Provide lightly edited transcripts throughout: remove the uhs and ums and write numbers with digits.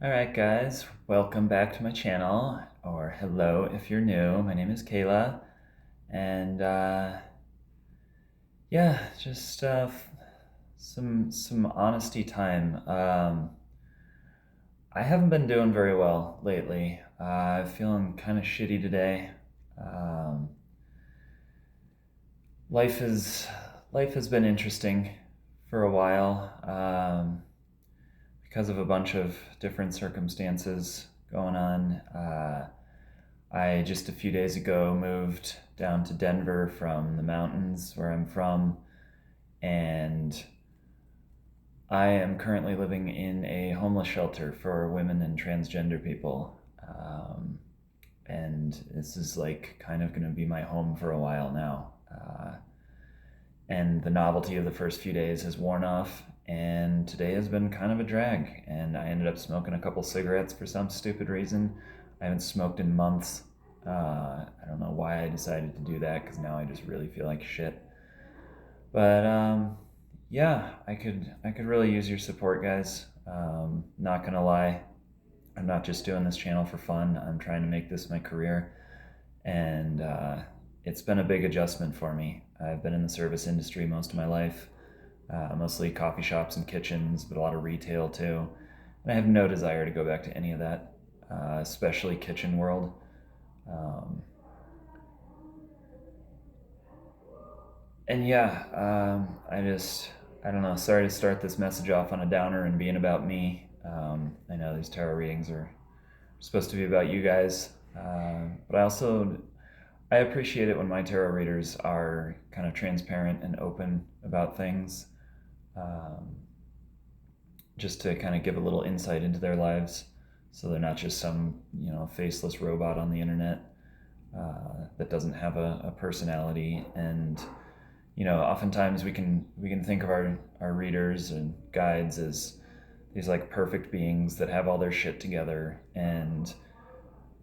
Alright guys, welcome back to my channel, or hello if you're new. My name is Kayla, and yeah, just some honesty time. I haven't been doing very well lately. I'm feeling kind of shitty today. Um, life is life has been interesting for a while. Because of a bunch of different circumstances going on. I just a few days ago moved down to Denver from the mountains where I'm from, and I am currently living in a homeless shelter for women and transgender people. And this is like kind of going to be my home for a while now. And the novelty of the first few days has worn off, and today has been kind of a drag, and I ended up smoking a couple cigarettes for some stupid reason. I haven't smoked in months. I don't know why I decided to do that, because now I just really feel like shit. But yeah, I could really use your support, guys. Not gonna lie, I'm not just doing this channel for fun. I'm trying to make this my career, and it's been a big adjustment for me. I've been in the service industry most of my life, mostly coffee shops and kitchens, but a lot of retail too. And I have no desire to go back to any of that, especially kitchen world. And yeah, I don't know, sorry to start this message off on a downer and being about me. I know these tarot readings are supposed to be about you guys, but I appreciate it when my tarot readers are kind of transparent and open about things, um, just to kind of give a little insight into their lives, so they're not just some faceless robot on the internet that doesn't have a personality. And oftentimes we can think of our readers and guides as these like perfect beings that have all their shit together, and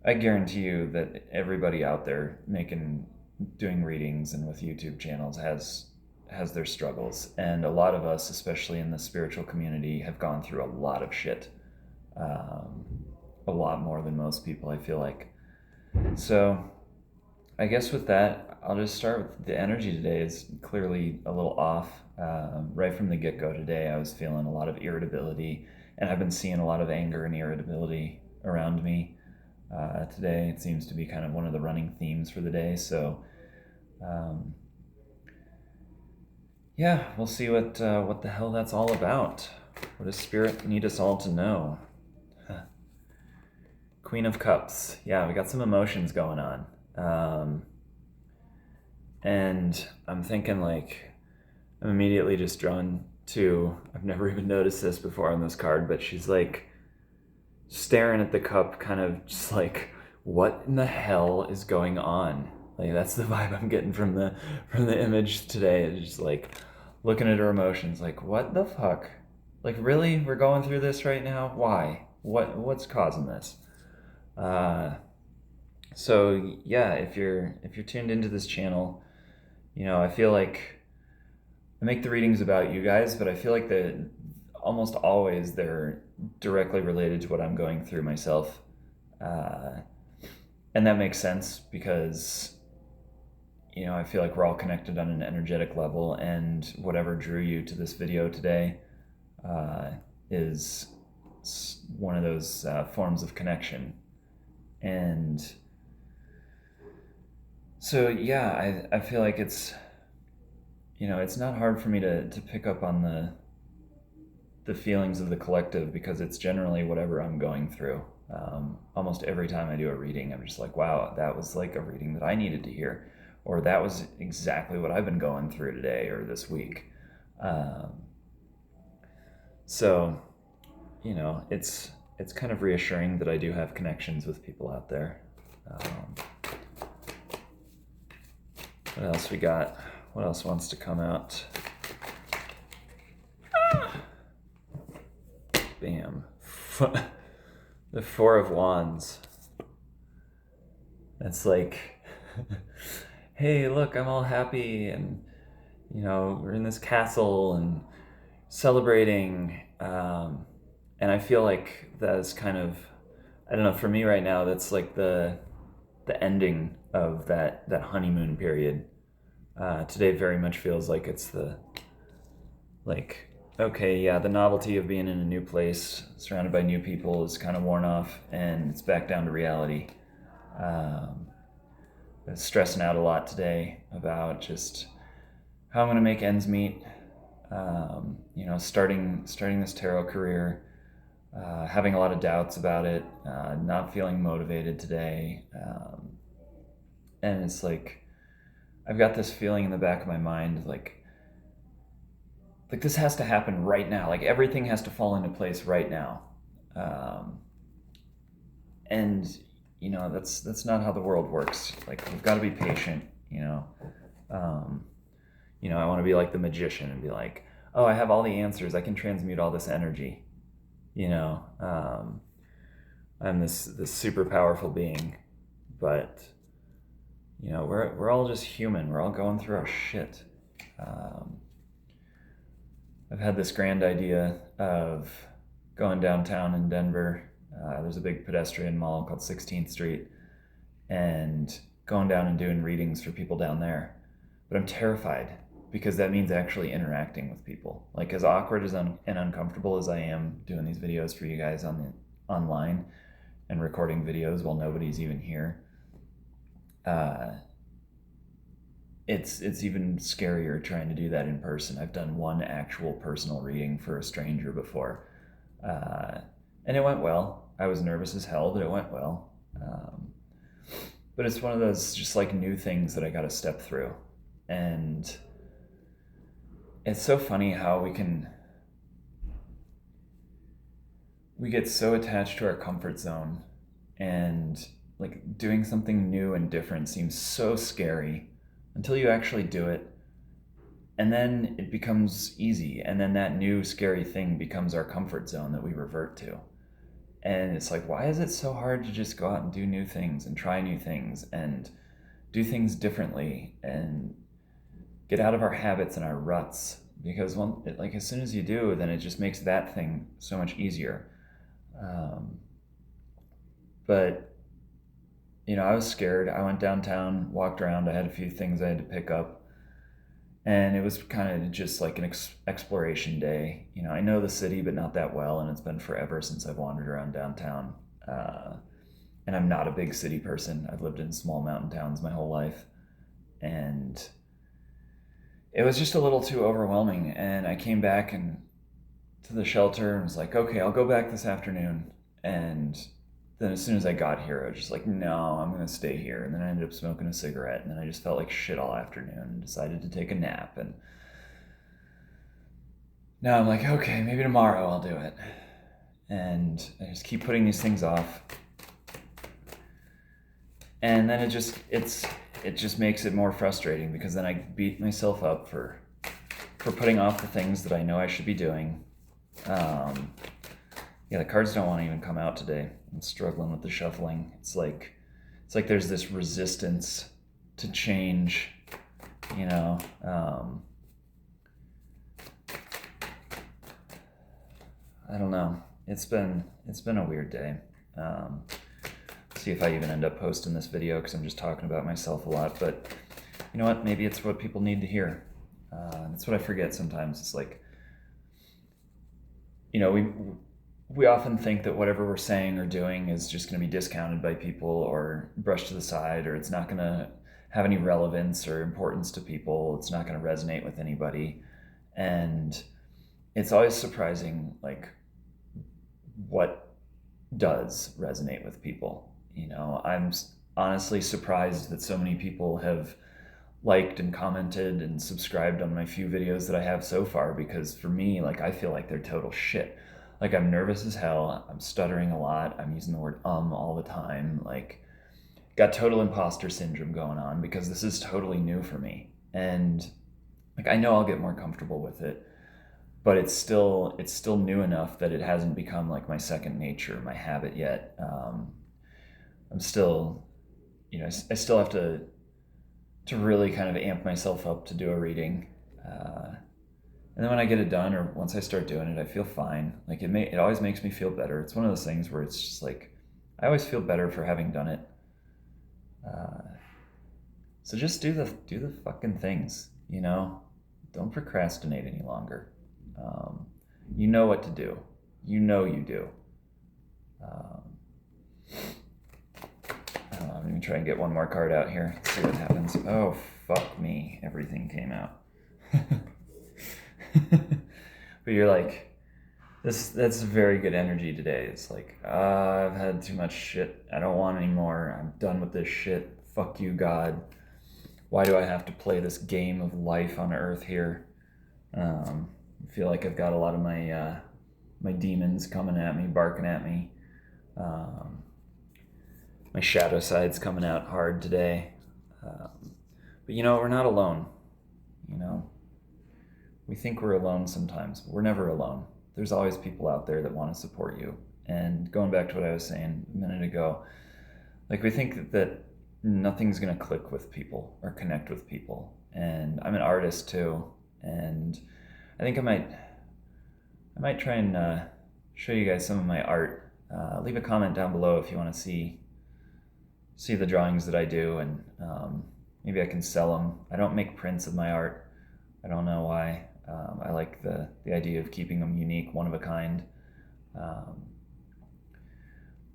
I guarantee you that everybody out there doing readings and with YouTube channels has their struggles, and a lot of us, especially in the spiritual community, have gone through a lot of shit, a lot more than most people, I feel like. So I guess with that, I'll just start with the energy today is clearly a little off. Right from the get-go today, I was feeling a lot of irritability, and I've been seeing a lot of anger and irritability around me. Today it seems to be kind of one of the running themes for the day. So yeah, we'll see what the hell that's all about. What does Spirit need us all to know? Queen of Cups. Yeah, we got some emotions going on. And I'm thinking, like, I'm immediately just drawn to, I've never even noticed this before on this card, but she's like staring at the cup, kind of just like, what in the hell is going on? Like, that's the vibe I'm getting from the image today. It's just like looking at her emotions, like, what the fuck? Like, really? We're going through this right now? Why? What's causing this? So yeah, if you're tuned into this channel, I feel like I make the readings about you guys, but I feel like that almost always they're directly related to what I'm going through myself. And that makes sense because, I feel like we're all connected on an energetic level, and whatever drew you to this video today is one of those forms of connection. And so yeah, I feel like it's not hard for me to pick up on the feelings of the collective, because it's generally whatever I'm going through. Almost every time I do a reading, I'm just like, wow, that was like a reading that I needed to hear, or that was exactly what I've been going through today or this week. So it's kind of reassuring that I do have connections with people out there. What else we got? What else wants to come out? Bam. The Four of Wands. It's like, hey, look, I'm all happy, and we're in this castle and celebrating, And I feel like that is kind of, I don't know, for me right now, that's like the ending of that honeymoon period. Today very much feels like it's the, like, okay, yeah, the novelty of being in a new place, surrounded by new people, is kind of worn off, and it's back down to reality. Um, I was stressing out a lot today about just how I'm going to make ends meet. Starting this tarot career, having a lot of doubts about it, not feeling motivated today, and it's like I've got this feeling in the back of my mind, like this has to happen right now. Like everything has to fall into place right now, um, and that's not how the world works. Like we've got to be patient. Um, I want to be like the magician and be like, oh, I have all the answers. I can transmute all this energy. You know, I'm this super powerful being, but we're all just human. We're all going through our shit. Um, I've had this grand idea of going downtown in Denver. There's a big pedestrian mall called 16th Street, and going down and doing readings for people down there. But I'm terrified because that means actually interacting with people. Like as awkward and uncomfortable as I am doing these videos for you guys online and recording videos while nobody's even here, it's even scarier trying to do that in person. I've done one actual personal reading for a stranger before, and it went well. I was nervous as hell, but it went well. But it's one of those just like new things that I got to step through, and it's so funny how we get so attached to our comfort zone, and like doing something new and different seems so scary until you actually do it, and then it becomes easy, and then that new scary thing becomes our comfort zone that we revert to. And it's like, why is it so hard to just go out and do new things and try new things and do things differently and get out of our habits and our ruts? Because as soon as you do, then it just makes that thing so much easier. But I was scared. I went downtown, walked around. I had a few things I had to pick up, and it was kind of just like an exploration day. I know the city, but not that well, and it's been forever since I've wandered around downtown. And I'm not a big city person. I've lived in small mountain towns my whole life, and it was just a little too overwhelming. And I came back to the shelter and was like, okay, I'll go back this afternoon. And then as soon as I got here, I was just like, no, I'm going to stay here. And then I ended up smoking a cigarette, and then I just felt like shit all afternoon and decided to take a nap. And now I'm like, okay, maybe tomorrow I'll do it. And I just keep putting these things off. And then it just makes it more frustrating, because then I beat myself up for putting off the things that I know I should be doing. The cards don't want to even come out today. I'm struggling with the shuffling. It's like there's this resistance to change, I don't know. It's been a weird day. See if I even end up posting this video, because I'm just talking about myself a lot. But you know what? Maybe it's what people need to hear. That's what I forget sometimes. It's like, we often think that whatever we're saying or doing is just going to be discounted by people or brushed to the side, or it's not going to have any relevance or importance to people. It's not going to resonate with anybody. And it's always surprising, like, what does resonate with people. I'm honestly surprised that so many people have liked and commented and subscribed on my few videos that I have so far, because for me, like, I feel like they're total shit. Like, I'm nervous as hell. I'm stuttering a lot. I'm using the word all the time. Like, got total imposter syndrome going on, because this is totally new for me. And like, I know I'll get more comfortable with it, but it's still new enough that it hasn't become like my second nature, my habit yet. I'm still, I still have to really kind of amp myself up to do a reading. And And then when I get it done, or once I start doing it, I feel fine. Like it always makes me feel better. It's one of those things where it's just like I always feel better for having done it. Uh, so just do the fucking things, you know. Don't procrastinate any longer. Um, you know what to do. You know you do. Um, I don't know, I'm gonna try and get one more card out here. See what happens. Oh fuck me! Everything came out. But you're like, that's very good energy today. It's like, I've had too much shit. I don't want any more. I'm done with this shit. Fuck you, God. Why do I have to play this game of life on Earth here? I feel like I've got a lot of my demons coming at me, barking at me. My shadow side's coming out hard today. But you know, we're not alone. You know, we think we're alone sometimes, but we're never alone. There's always people out there that want to support you. And going back to what I was saying a minute ago, like we think that nothing's going to click with people or connect with people. And I'm an artist too. And I think I might try and show you guys some of my art. Leave a comment down below if you want to see the drawings that I do, and maybe I can sell them. I don't make prints of my art. I don't know why. I like the idea of keeping them unique, one of a kind.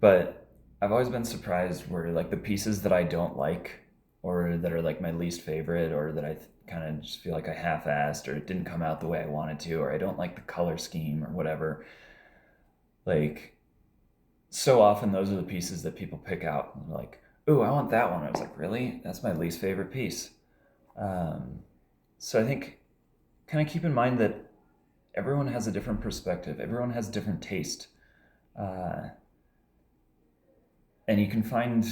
But I've always been surprised where like the pieces that I don't like, or that are like my least favorite, or that I kind of just feel like I half-assed, or it didn't come out the way I wanted to, or I don't like the color scheme or whatever. Like, so often those are the pieces that people pick out and like, ooh, I want that one. I was like, really? That's my least favorite piece. So I think kind of keep in mind that everyone has a different perspective. Everyone has different taste. And you can find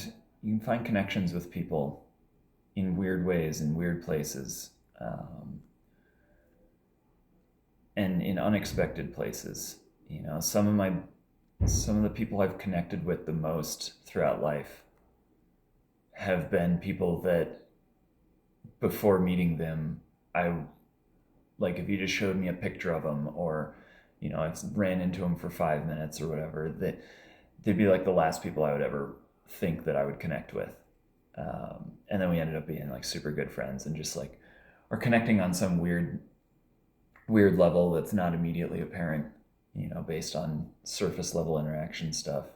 connections with people in weird ways, in weird places, and in unexpected places. You know, some of the people I've connected with the most throughout life have been people that before meeting them, I like, if you just showed me a picture of them, or you know, I ran into them for 5 minutes or whatever, that they'd be like the last people I would ever think that I would connect with. And then we ended up being like super good friends, and just like, or connecting on some weird level that's not immediately apparent, you know, based on surface level interaction stuff.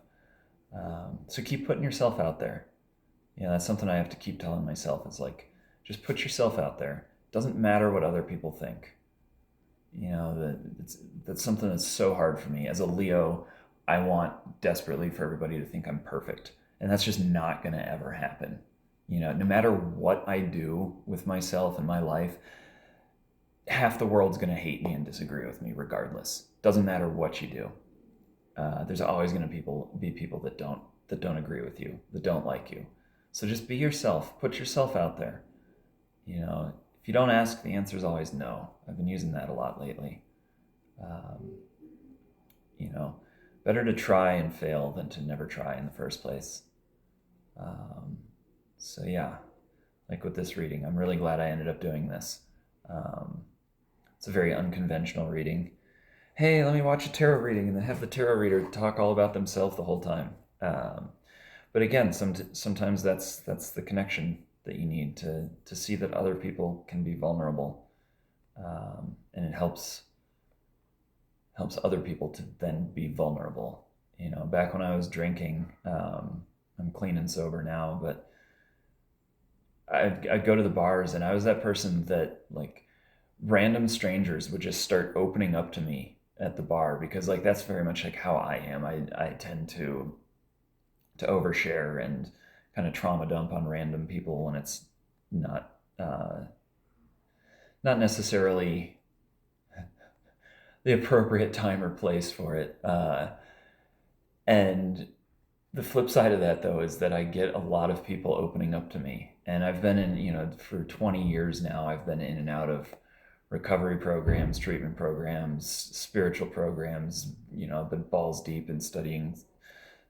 So keep putting yourself out there. You know, that's something I have to keep telling myself. It's like, just put yourself out there. It doesn't matter what other people think. You know, that's something that's so hard for me. As a Leo, I want desperately for everybody to think I'm perfect. And that's just not going to ever happen. You know, no matter what I do with myself and my life, half the world's going to hate me and disagree with me regardless. Doesn't matter what you do. There's always going to be people that don't agree with you, that don't like you. So just be yourself. Put yourself out there. You know, if you don't ask, the answer is always no. I've been using that a lot lately. You know, better to try and fail than to never try in the first place. So yeah, like with this reading, I'm really glad I ended up doing this. It's a very unconventional reading. Hey, let me watch a tarot reading, and then have the tarot reader talk all about themselves the whole time. But again, sometimes that's the connection that you need to see that other people can be vulnerable, and it helps other people to then be vulnerable. You know, back when I was drinking, I'm clean and sober now, but I'd go to the bars, and I was that person that like random strangers would just start opening up to me at the bar, because like that's very much like how I am. I tend to overshare and kind of trauma dump on random people when it's not necessarily the appropriate time or place for it. And the flip side of that, though, is that I get a lot of people opening up to me. And I've been in, you know, for 20 years now, I've been in and out of recovery programs, treatment programs, spiritual programs. You know, I've been balls deep in studying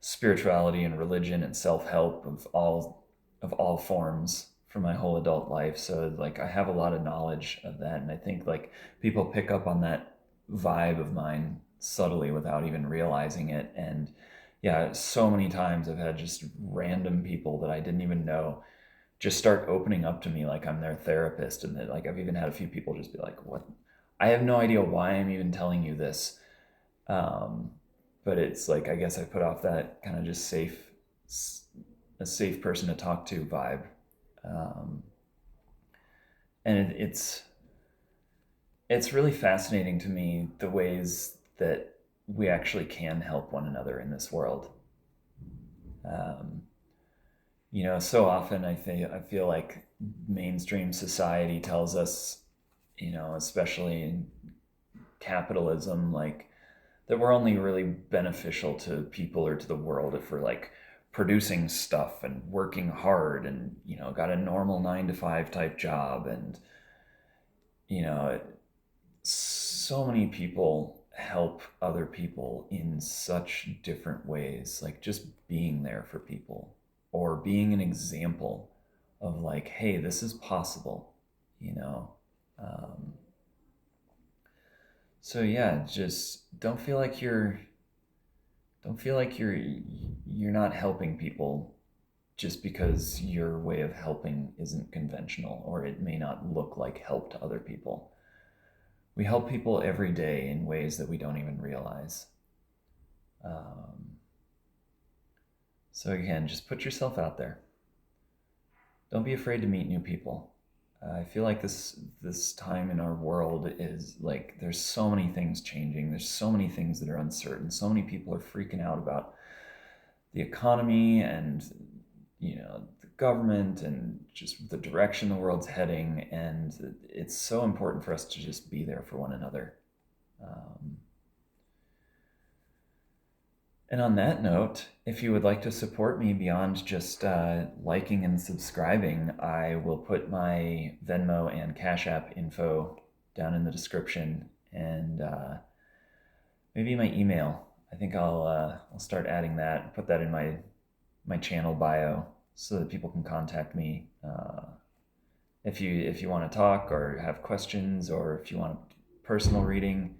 spirituality and religion and self-help of all forms for my whole adult life. So like I have a lot of knowledge of that, and I think like people pick up on that vibe of mine subtly without even realizing it. And yeah, so many times I've had just random people that I didn't even know just start opening up to me like I'm their therapist, and that like I've even had a few people just be like, "What? I have no idea why I'm even telling you this." Um, but it's like I guess I put off that kind of just a safe person to talk to vibe, um, and it's really fascinating to me the ways that we actually can help one another in this world. Um, so often I feel like mainstream society tells us, especially in capitalism, like that we're only really beneficial to people or to the world if we're like producing stuff and working hard and got a normal 9 to 5 type job. And you know so many people help other people in such different ways, like just being there for people or being an example of like, hey, this is possible, you know um, so yeah, just don't feel like you're not helping people just because your way of helping isn't conventional or it may not look like help to other people. We help people every day in ways that we don't even realize. Um, so again, just put yourself out there. Don't be afraid to meet new people. I feel like this time in our world is like there's so many things changing. There's so many things that are uncertain. So many people are freaking out about the economy and the government and just the direction the world's heading. And it's so important for us to just be there for one another. Um, And on that note, if you would like to support me beyond just liking and subscribing, I will put my Venmo and Cash App info down in the description, and maybe my email. I think I'll start adding that. Put that in my channel bio so that people can contact me if you want to talk or have questions, or if you want a personal reading.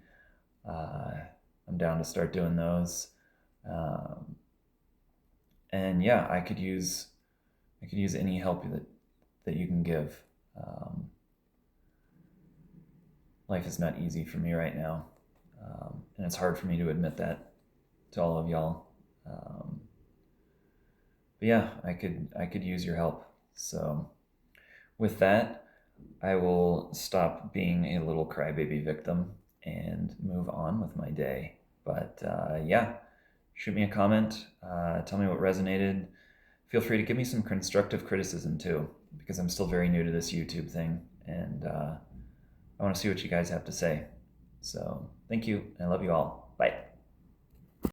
Uh, I'm down to start doing those. Um, and yeah, I could use any help that you can give. Um, Life is not easy for me right now, and it's hard for me to admit that to all of y'all. Um, but yeah, I could use your help. So with that, I will stop being a little crybaby victim and move on with my day. But yeah, shoot me a comment. Tell me what resonated. Feel free to give me some constructive criticism too, because I'm still very new to this YouTube thing, and I want to see what you guys have to say. So thank you. I love you all. Bye.